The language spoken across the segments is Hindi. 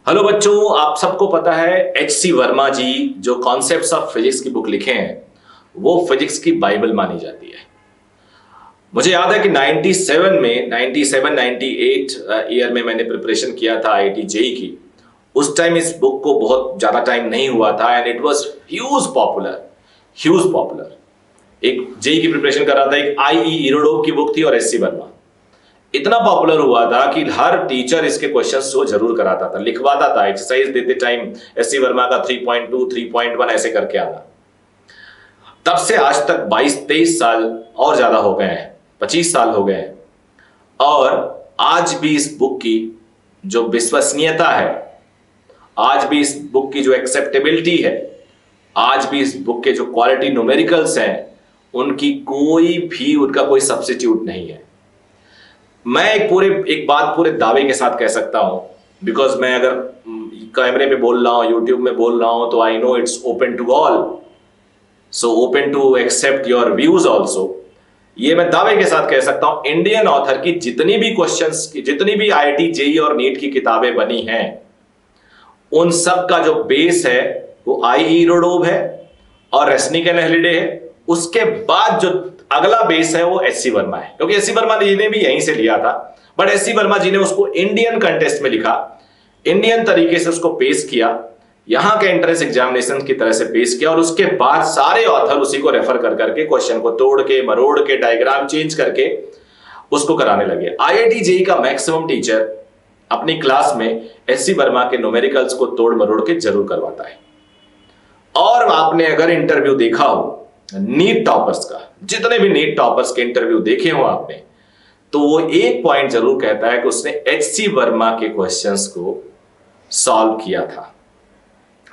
हेलो बच्चों, आप सबको पता है H.C. वर्मा जी जो कॉन्सेप्ट्स ऑफ फिजिक्स की बुक लिखे हैं वो फिजिक्स की बाइबल मानी जाती है। मुझे याद है कि 97 में 98 ईयर में मैंने प्रिपरेशन किया था आईआईटी जेई की। उस टाइम इस बुक को बहुत ज्यादा टाइम नहीं हुआ था and it was huge popular. एक जेई की प्रिपरेशन कर रहा था, एक आई इरोडोव की बुक थी और एससी वर्मा। इतना पॉपुलर हुआ था कि हर टीचर इसके क्वेश्चंस को जरूर कराता था, लिखवाता था एक्सरसाइज देते टाइम। एससी वर्मा का 3.2 3.1 ऐसे करके आना। तब से आज तक 22-23 साल और ज्यादा हो गए हैं, 25 साल हो गए हैं, और आज भी इस बुक की जो विश्वसनीयता है, आज भी इस बुक की जो एक्सेप्टेबिलिटी है, आज भी इस बुक के जो क्वालिटी न्यूमेरिकल्स हैं, उनका कोई सब्स्टिट्यूट नहीं है। मैं एक बात पूरे दावे के साथ कह सकता हूं, बिकॉज मैं अगर कैमरे पे बोल रहा हूं, यूट्यूब में बोल रहा हूं, तो I know it's open to all, so open to accept your views also. ये मैं दावे के साथ कह सकता हूं, इंडियन ऑथर की जितनी भी क्वेश्चंस की, जितनी भी आईआईटी जेई और नीट की किताबें बनी हैं, उन सब का जो बेस है वो आई इरोडोव है और रेस्निक एंड हेलिडे है। उसके बाद जो अगला बेस है वो एससी वर्मा है, क्योंकि एससी वर्मा जी ने भी यहीं से लिया था, बट एससी वर्मा जी ने उसको इंडियन कंटेस्ट में लिखा, इंडियन तरीके से उसको पेश किया, यहां के एंट्रेंस एग्जामिनेशन की तरह से पेश किया, और उसके बाद सारे ऑथर उसी को रेफर कर करके क्वेश्चन को तोड़ के मरोड़ के डायग्राम चेंज करके उसको कराने लगे। आईआईटी जेई का मैक्सिमम टीचर अपनी क्लास में एससी वर्मा के न्यूमेरिकल्स को तोड़ मरोड़ के जरूर करवाता है। और आपने अगर इंटरव्यू देखा हो नीट टॉपर्स का, जितने भी नीट टॉपर्स के इंटरव्यू देखे हो आपने, तो वो एक पॉइंट जरूर कहता है कि उसने एचसी वर्मा के क्वेश्चंस को सॉल्व किया था।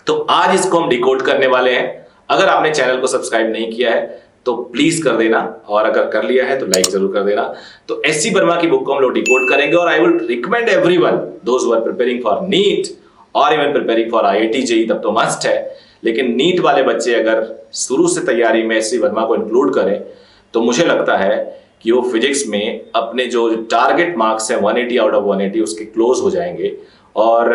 तो आज इसको हम डिकोड करने वाले हैं। अगर आपने चैनल को सब्सक्राइब नहीं किया है तो प्लीज कर देना, और अगर कर लिया है तो लाइक जरूर कर देना। तो एचसी वर्मा की बुक को हम लोग डिकोड करेंगे, और I will recommend everyone, those who are preparing for NEET और even preparing for IIT JEE, तब तो मस्ट है, लेकिन नीट वाले बच्चे अगर शुरू से तैयारी में एससी वर्मा को इंक्लूड करें तो मुझे लगता है कि वो फिजिक्स में अपने जो टारगेट मार्क्स हैं 180 आउट ऑफ 180 उसके क्लोज हो जाएंगे। और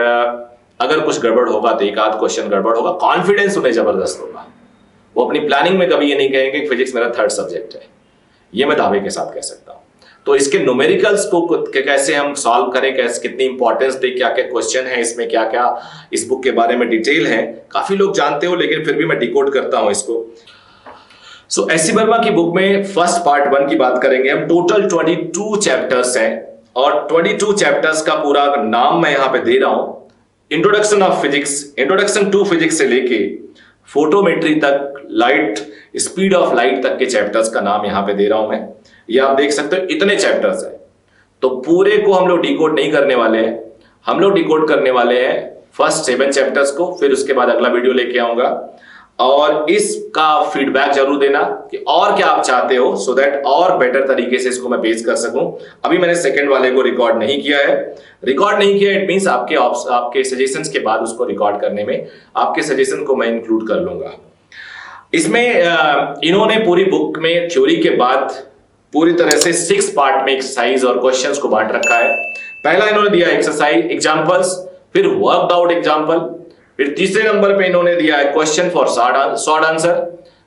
अगर कुछ गड़बड़ होगा तो एक आध क्वेश्चन गड़बड़ होगा, कॉन्फिडेंस उन्हें जबरदस्त होगा। वो अपनी प्लानिंग में कभी ये नहीं कहेंगे कि फिजिक्स मेरा थर्ड सब्जेक्ट है। ये मैं दावे के साथ कह सकता हूं। तो इसके न्यूमेरिकल्स को कैसे हम सॉल्व करें, कैसे कितनी इंपॉर्टेंस दे, क्या क्या क्वेश्चन है इसमें, क्या क्या इस बुक के बारे में डिटेल है, काफी लोग जानते हो लेकिन फिर भी मैं डिकोड करता हूं इसको। सो एससी वर्मा की बुक में फर्स्ट पार्ट 1 की बात करेंगे हम। टोटल 22 चैप्टर्स हैं, और 22 चैप्टर्स का पूरा नाम मैं यहां पे दे रहा हूं। Introduction of physics, introduction to physics से लेके फोटोमेट्री तक, लाइट, स्पीड ऑफ लाइट तक के चैप्टर्स का नाम यहां पे दे रहा हूं मैं। ये आप देख सकते हो इतने चैप्टर्स हैं। तो पूरे को हम लोग डिकोड नहीं करने वाले हैं, हम लोग डिकोड करने वाले हैं फर्स्ट 7 चैप्टर्स को, फिर उसके बाद अगला वीडियो लेके आऊंगा। और इसका फीडबैक जरूर देना कि और क्या आप चाहते हो, सो दैट और बेटर तरीके से इसको मैं पेश कर सकूं। अभी मैंने सेकंड वाले को रिकॉर्ड नहीं किया है। रिकॉर्ड नहीं किया इट मींस आपके सजेशंस के बाद उसको रिकॉर्ड करने में आपके सजेशन को मैं इंक्लूड कर लूंगा। इसमें इन्होंने पूरी बुक में थ्योरी के बाद पूरी तरह से 6 पार्ट में एक्सरसाइज और क्वेश्चंस को बांट रखा है। पहला इन्होंने दिया एक्सरसाइज एग्जांपल्स, फिर वर्कड आउट एग्जांपल, फिर तीसरे नंबर पे इन्होंने दिया है question for short answer.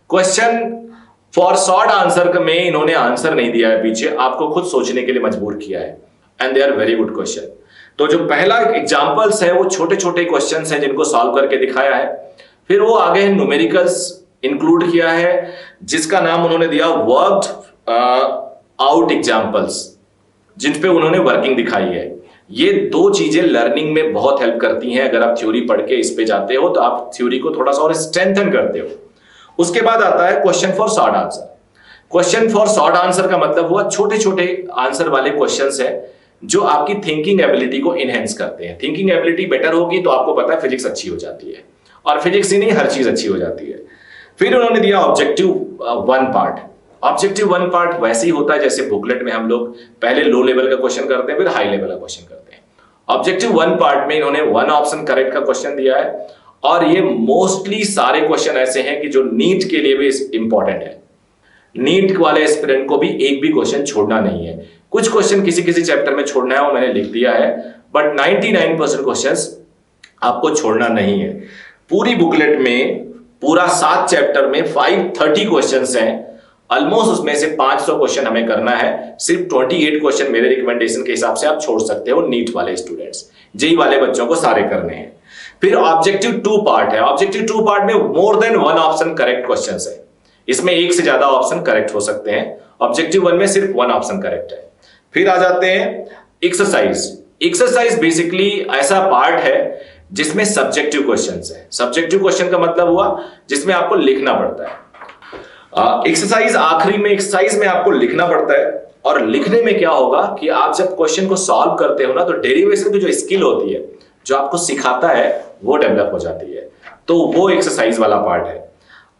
Question for short answer में इन्होंने आंसर नहीं दिया है पीछे, आपको खुद सोचने के लिए मजबूर किया है, and they are very good question. तो जो पहला एग्जांपल्स है वो छोटे छोटे क्वेश्चंस हैं जिनको सॉल्व करके दिखाया है। फिर वो आगे न्यूमेरिकल्स इंक्लूड किया है जिसका नाम उन्होंने दिया वर्कड आउट एग्जाम्पल्स, जिन पे उन्होंने वर्किंग दिखाई है। ये 2 चीजें लर्निंग में बहुत हेल्प करती हैं। अगर आप थ्योरी पढ़ के इस पे जाते हो तो आप थ्योरी को थोड़ा सा और स्ट्रेंथन करते हो। उसके बाद आता है question for short answer. Question for short answer का मतलब हुआ छोटे छोटे आंसर वाले क्वेश्चंस हैं जो आपकी थिंकिंग एबिलिटी को इनहेंस करते हैं। थिंकिंग एबिलिटी बेटर होगी तो आपको पता है फिजिक्स अच्छी हो जाती है, और फिजिक्स ही नहीं हर चीज अच्छी हो जाती है। फिर उन्होंने दिया ऑब्जेक्टिव 1 पार्ट। ऑब्जेक्टिव 1 पार्ट वैसे ही होता है जैसे बुकलेट में हम लोग पहले लो लेवल का क्वेश्चन करते हैं, फिर हाई लेवल का क्वेश्चन करते हैं। ऑब्जेक्टिव 1 पार्ट में इन्होंने 1 ऑप्शन करेक्ट का क्वेश्चन दिया है, और ये मोस्टली सारे क्वेश्चन ऐसे हैं कि जो नीट के लिए भी इंपॉर्टेंट है। नीट वाले एस्पिरेंट को भी एक भी क्वेश्चन छोड़ना नहीं है। कुछ क्वेश्चन किसी किसी चैप्टर में छोड़ना है, वो मैंने लिख दिया है, बट 99% क्वेश्चंस आपको छोड़ना नहीं है। पूरी बुकलेट में पूरा 7 चैप्टर में 530 क्वेश्चंस हैं। ऑलमोस्ट उसमें से 500 क्वेश्चन हमें करना है। सिर्फ 28 क्वेश्चन मेरे रिकमेंडेशन के हिसाब से आप छोड़ सकते हो। नीट वाले स्टूडेंट्स, जेई वाले बच्चों को सारे करने हैं। फिर ऑब्जेक्टिव 2 पार्ट है। ऑब्जेक्टिव 2 पार्ट में more than 1 option correct questions है। इसमें एक से ज्यादा ऑप्शन करेक्ट हो सकते हैं। ऑब्जेक्टिव 1 में सिर्फ 1 ऑप्शन करेक्ट है। फिर आ जाते हैं एक्सरसाइज। एक्सरसाइज बेसिकली ऐसा पार्ट है जिसमें सब्जेक्टिव क्वेश्चंस है। सब्जेक्टिव क्वेश्चन का मतलब हुआ जिसमें आपको लिखना पड़ता है। एक्सरसाइज आखिरी में, एक्सरसाइज में आपको लिखना पड़ता है। और लिखने में क्या होगा कि आप जब क्वेश्चन को सॉल्व करते हो ना, तो डेरिवेशन की जो स्किल होती है, जो आपको सिखाता है, वो डेवलप हो जाती है। तो वो एक्सरसाइज वाला पार्ट है।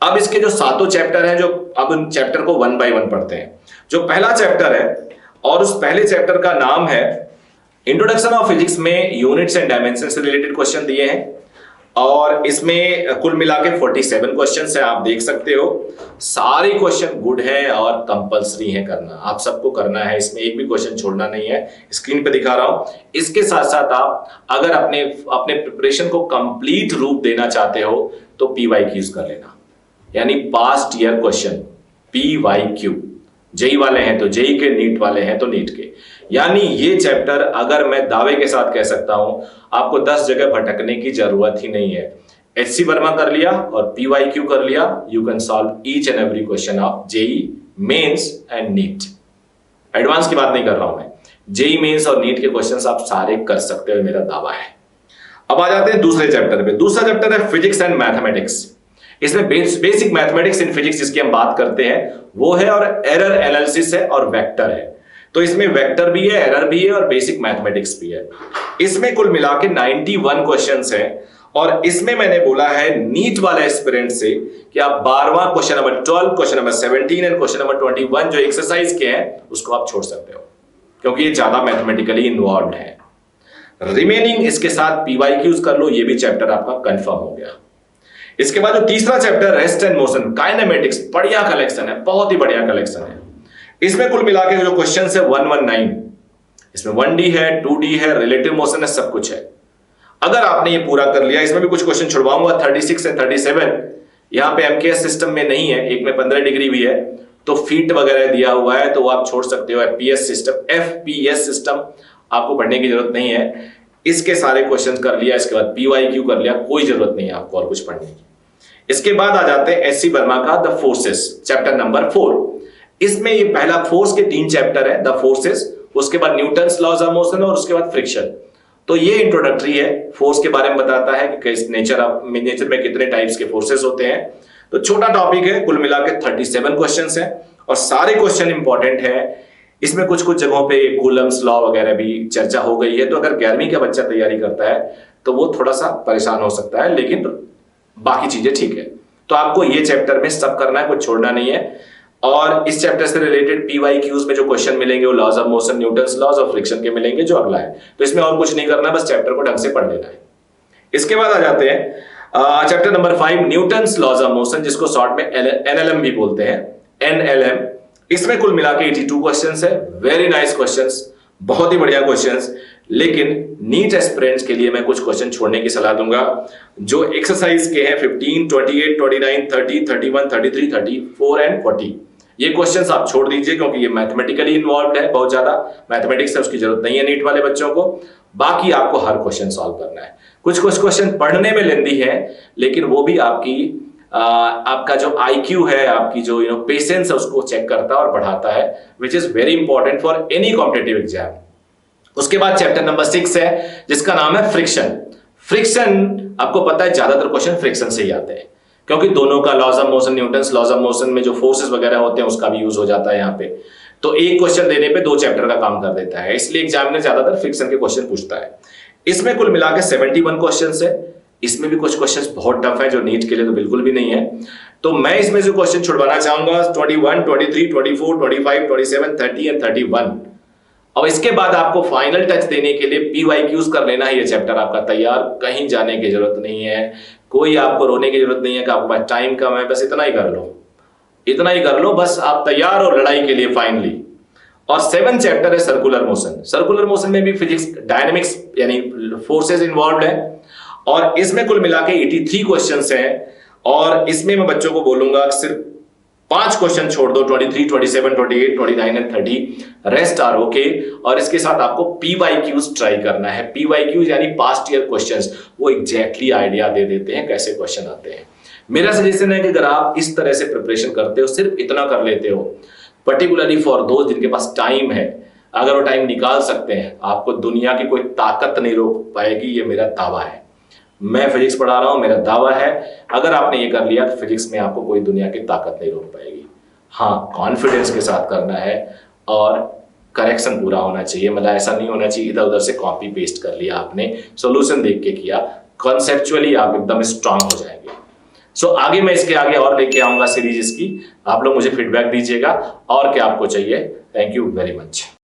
अब इसके जो 7 चैप्टर हैं, जो अब उन चैप्टर को 1 बाय 1 पढ़ते हैं। जो पहला चैप्टर है, और उस पहले चैप्टर का नाम है इंट्रोडक्शन ऑफ फिजिक्स में यूनिट्स एंड डायमेंशन से रिलेटेड क्वेश्चन दिए हैं। और इसमें कुल मिला के 47 क्वेश्चन है, आप देख सकते हो। सारे क्वेश्चन गुड हैं और कंपलसरी है करना, आप सबको करना है। इसमें एक भी क्वेश्चन छोड़ना नहीं है। स्क्रीन पे दिखा रहा हूं। इसके साथ साथ आप अगर अपने प्रिपरेशन को कंप्लीट रूप देना चाहते हो तो पीवाईक्यूज कर लेना, यानी past year question, PYQ. JEE वाले हैं तो जेई के, नीट वाले हैं तो नीट के। यानी ये चैप्टर अगर मैं दावे के साथ कह सकता हूं, आपको 10 जगह भटकने की जरूरत ही नहीं है। एचसी वर्मा कर लिया और पीवाईक्यू कर लिया, you can solve each and every question of JEE mains and NEET. Advance की बात नहीं कर रहा हूं मैं, जेई मेंस और नीट के क्वेश्चंस आप सारे कर सकते हो, मेरा दावा है। अब आ जाते हैं दूसरे चैप्टर पे। दूसरा चैप्टर है फिजिक्स एंड मैथमेटिक्स। इसमें बेसिक मैथमेटिक्स इन फिजिक्स जिसकी हम बात करते हैं वो है, और एरर एनालिसिस है और वेक्टर है। तो इसमें वेक्टर भी है, एरर भी है और बेसिक मैथमेटिक्स भी है। इसमें कुल मिला के 91 क्वेश्चंस हैं। और इसमें मैंने बोला है नीट वाले एस्पिरेंट से कि आप 12वां question number 12, question number 17 and question number 21 जो एक्सरसाइज के हैं उसको आप छोड़ सकते हो, क्योंकि ये ज्यादा मैथमेटिकली इन्वॉल्व है। रिमेनिंग इसके साथ पीवाईक्यूज कर लो, ये भी चैप्टर आपका कंफर्म हो गया। इसके बाद जो तीसरा chapter rest and motion kinematics, बढ़िया कलेक्शन है, बहुत ही बढ़िया कलेक्शन है। इसमें कुल मिला के जो क्वेश्चन है 119, इसमें 1D है, 2D है, रिलेटिव मोशन है, सब कुछ है। अगर आपने ये पूरा कर लिया, इसमें भी कुछ क्वेश्चन छुड़वाऊंगा 36 से 37। यहां पे एमकेएस सिस्टम में नहीं है, एक में 15 डिग्री भी है, तो फीट वगैरह दिया हुआ है तो आप छोड़ सकते हो। एफपीएस सिस्टम आपको पढ़ने की जरूरत नहीं है। इसके सारे क्वेश्चन कर लिया, इसके बाद पीवाईक्यू कर लिया, कोई जरूरत नहीं है आपको और कुछ पढ़ने की। इसके बाद आ जाते हैं एससी वर्मा का द फोर्सेस, चैप्टर नंबर 4। इसमें ये पहला फोर्स के 3 चैप्टर है, द फोर्सेस, उसके बाद न्यूटन्स लॉज ऑफ मोशन और उसके बाद फ्रिक्शन। तो ये इंट्रोडक्टरी है, फोर्स के बारे में बताता है कि नेचर में कितने टाइप्स के फोर्सेस होते हैं। तो छोटा टॉपिक है, कुल मिला के 37 क्वेश्चंस हैं और सारे क्वेश्चन इंपॉर्टेंट है। इसमें कुछ कुछ जगहों पे कूलम्स लॉ वगैरह भी चर्चा हो गई है, तो अगर 11वीं का बच्चा तैयारी करता है तो वो थोड़ा सा परेशान हो सकता है, लेकिन बाकी चीजें ठीक है। तो आपको ये चैप्टर में सब करना है, कुछ छोड़ना नहीं है। और इस चैप्टर से रिलेटेड पीवाईक्यूज में जो क्वेश्चन मिलेंगे वो laws of motion, Newton's laws और फ्रिक्शन के मिलेंगे, जो अगला है। तो इसमें और कुछ नहीं करना, बस चैप्टर को ढंग से पढ़ लेना है। इसके बाद आ जाते हैं chapter number 5 Newton's laws of motion, जिसको शॉर्ट में एनएलएम भी बोलते हैं, एनएलएम। इसमें कुल मिला के 82 क्वेश्चंस है। वेरी नाइस क्वेश्चंस, बहुत ही बढ़िया क्वेश्चंस। लेकिन नीट एस्पिरेंट्स के लिए मैं कुछ क्वेश्चन छोड़ने की सलाह दूंगा जो एक्सरसाइज के हैं 15, 28, 29, 30, 31, 33, 34 एंड 40। ये क्वेश्चंस आप छोड़ दीजिए क्योंकि ये मैथमेटिकली इन्वॉल्व है, बहुत ज्यादा मैथमेटिक्स है, उसकी जरूरत नहीं है नीट वाले बच्चों को। बाकी आपको हर क्वेश्चन सॉल्व करना है। कुछ क्वेश्चन पढ़ने में लेंदी है, लेकिन वो भी आपका जो आईक्यू है, आपकी जो पेशेंस है, उसको चेक करता है और बढ़ाता है, which is very important for any competitive exam. उसके बाद चैप्टर नंबर 6 है जिसका नाम है फ्रिक्शन। फ्रिक्शन आपको पता है ज्यादातर क्वेश्चन फ्रिक्शन से ही आते हैं, क्योंकि दोनों का laws of motion, Newton's laws of motion में जो फोर्सेस वगैरह होते हैं उसका भी यूज हो जाता है यहाँ पे। तो एक क्वेश्चन देने पे 2 चैप्टर का काम कर देता है, इसलिए एग्जामिनर ज्यादातर फ्रिक्शन के क्वेश्चन पूछता है। इसमें कुल मिला के 71 क्वेश्चन है। इसमें भी कुछ क्वेश्चंस बहुत टफ है जो नीट के लिए तो बिल्कुल भी नहीं है। तो मैं इसमें जो क्वेश्चन छुड़वाना चाहूंगा 21, 23, 24, 25, 27, 30 एंड 31। और इसके बाद आपको फाइनल टच देने के लिए पीवाईक्यूज कर लेना है। ये चैप्टर आपका तैयार, कहीं जाने की जरूरत नहीं है, कोई आपको रोने की जरूरत नहीं है कि आपके पास टाइम कम है, बस इतना ही कर लो, इतना ही कर लो, बस आप तैयार हो लड़ाई के लिए फाइनली। और 7 चैप्टर है सर्कुलर मोशन। सर्कुलर मोशन में भी फिजिक्स, डायनेमिक्स यानी फोर्सेस इन्वॉल्व है। और इसमें कुल मिला के 83 क्वेश्चंस हैं और इसमें मैं बच्चों को बोलूंगा सिर्फ 5 क्वेश्चन छोड़ दो, 23, 27, 28, 29 एंड 30, रेस्ट आर ओके। और इसके साथ आपको PYQs ट्राई करना है। PYQs यानी पास्ट ईयर क्वेश्चंस, वो एग्जैक्टली आइडिया दे देते हैं कैसे क्वेश्चन आते हैं। मेरा सजेशन है कि अगर आप इस तरह से प्रिपरेशन करते हो, सिर्फ इतना कर लेते हो, पर्टिकुलरली फॉर दोस्त जिनके पास टाइम है, अगर वो टाइम निकाल सकते हैं, आपको दुनिया की कोई ताकत नहीं रोक पाएगी, ये मेरा दावा है। मैं फिजिक्स पढ़ा रहा हूं, मेरा दावा है अगर आपने ये कर लिया तो फिजिक्स में आपको कोई दुनिया की ताकत नहीं रोक पाएगी। हाँ, कॉन्फिडेंस के साथ करना है और करेक्शन पूरा होना चाहिए। मतलब ऐसा नहीं होना चाहिए इधर उधर से कॉपी पेस्ट कर लिया आपने, सॉल्यूशन देख के किया। कॉन्सेप्चुअली आप एकदम स्ट्रांग हो जाएंगे। सो आगे मैं इसके आगे और लेके आऊंगा सीरीज इसकी। आप लोग मुझे फीडबैक दीजिएगा और क्या आपको चाहिए। Thank you very much.